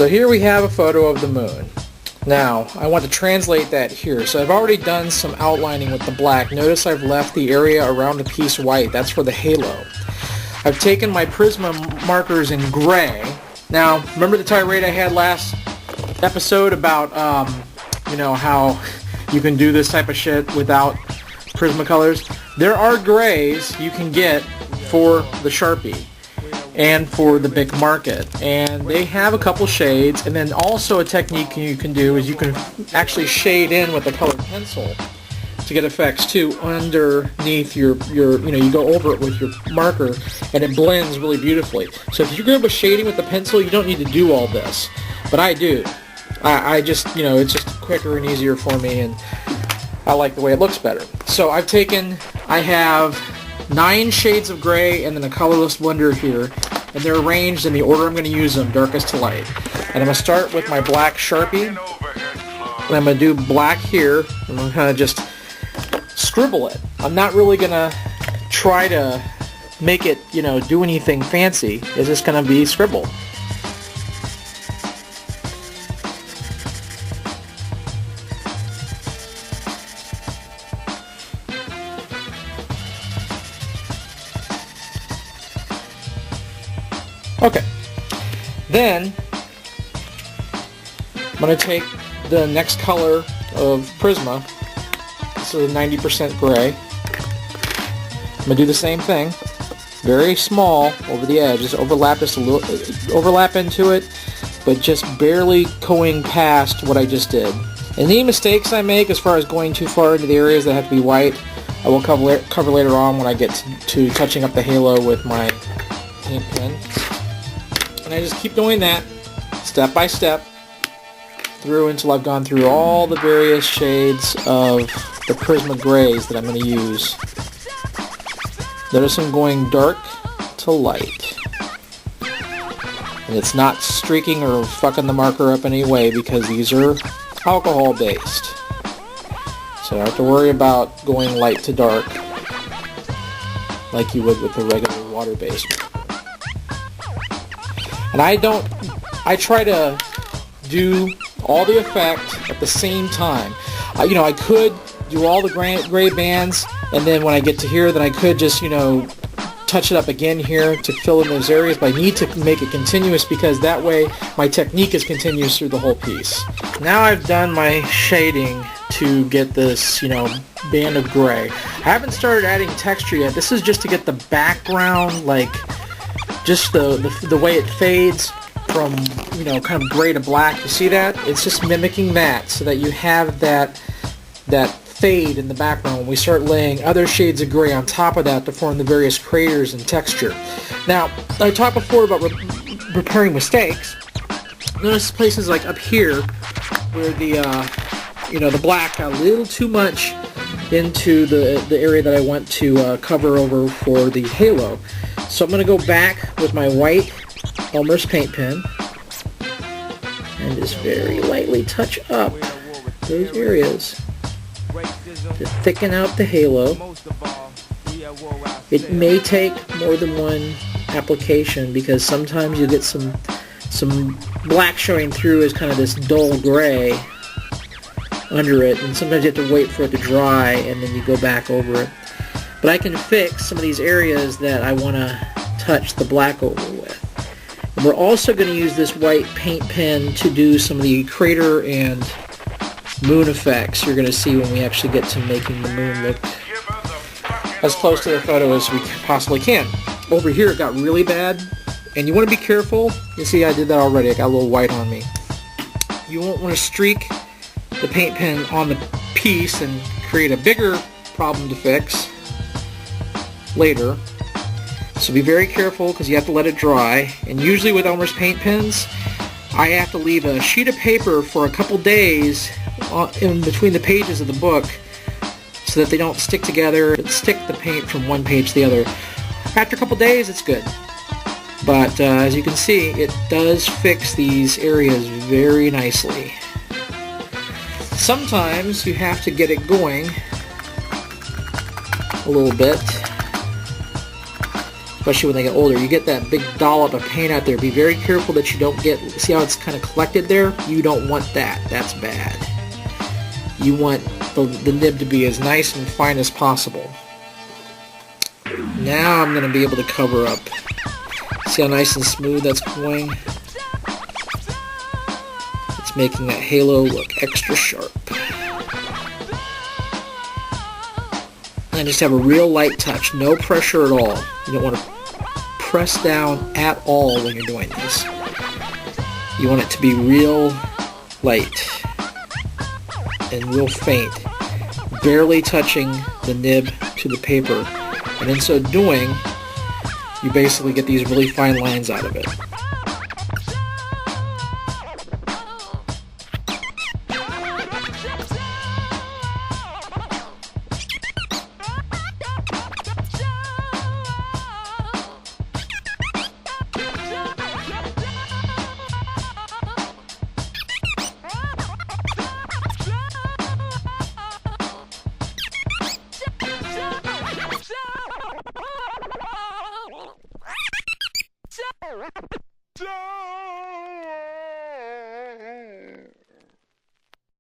So here we have a photo of the moon. Now, I want to translate that here. So I've already done some outlining with the black. Notice I've left the area around the piece white. That's for the halo. I've taken my Prisma markers in gray. Now, remember the tirade I had last episode about, how you can do this type of shit without Prismacolors? There are grays you can get for the Sharpie and for the Bic Market, and they have a couple shades. And then also a technique you can do is you can actually shade in with a colored pencil to get effects too underneath your you go over it with your marker and it blends really beautifully. So if you're good with shading with the pencil, you don't need to do all this, but I do. I just, it's just quicker and easier for me, and I like the way it looks better. So I have 9 shades of gray and then a colorless blender here, and they're arranged in the order I'm going to use them, darkest to light. And I'm going to start with my black Sharpie, and I'm going to do black here. I'm going to kind of just scribble it. I'm not really going to try to make it, do anything fancy. It's just going to be scribble. Okay, then I'm going to take the next color of Prisma. This is a 90% gray. I'm going to do the same thing, very small over the edge, just overlap just a little, overlap into it, but just barely going past what I just did. And any mistakes I make as far as going too far into the areas that have to be white, I will cover later on when I get to touching up the halo with my paint pen. And I just keep doing that step by step through until I've gone through all the various shades of the Prisma grays that I'm going to use. Notice I'm going dark to light. And it's not streaking or fucking the marker up in any way because these are alcohol based. So I don't have to worry about going light to dark like you would with the regular water based. And I try to do all the effect at the same time. I could do all the gray bands, and then when I get to here, then I could just, touch it up again here to fill in those areas, but I need to make it continuous because that way my technique is continuous through the whole piece. Now I've done my shading to get this, band of gray. I haven't started adding texture yet. This is just to get the background, just the way it fades from, kind of gray to black. You see that? It's just mimicking that so that you have that fade in the background when we start laying other shades of gray on top of that to form the various craters and texture. Now, I talked before about repairing mistakes. Notice places like up here where the black got a little too much into the area that I want to cover over for the halo. So I'm going to go back with my white Elmer's paint pen and just very lightly touch up those areas to thicken out the halo. It may take more than one application because sometimes you get some black showing through as kind of this dull gray under it, and sometimes you have to wait for it to dry and then you go back over it. But I can fix some of these areas that I want to touch the black over with. And we're also going to use this white paint pen to do some of the crater and moon effects you're going to see when we actually get to making the moon look as close to the photo as we possibly can. Over here it got really bad, and you want to be careful. You see I did that already. I got a little white on me. You won't want to streak the paint pen on the piece and create a bigger problem to fix later. So be very careful because you have to let it dry. And usually with Elmer's paint pens, I have to leave a sheet of paper for a couple days in between the pages of the book so that they don't stick together and stick the paint from one page to the other. After a couple days, it's good. But as you can see, it does fix these areas very nicely. Sometimes you have to get it going a little bit. especially when they get older. You get that big dollop of paint out there. Be very careful that you don't get, see how it's kind of collected there? You don't want that. That's bad. You want the nib to be as nice and fine as possible. Now I'm going to be able to cover up. See how nice and smooth that's going? It's making that halo look extra sharp. And just have a real light touch, no pressure at all. You don't want to press down at all when you're doing this. You want it to be real light and real faint, barely touching the nib to the paper. And in so doing, you basically get these really fine lines out of it.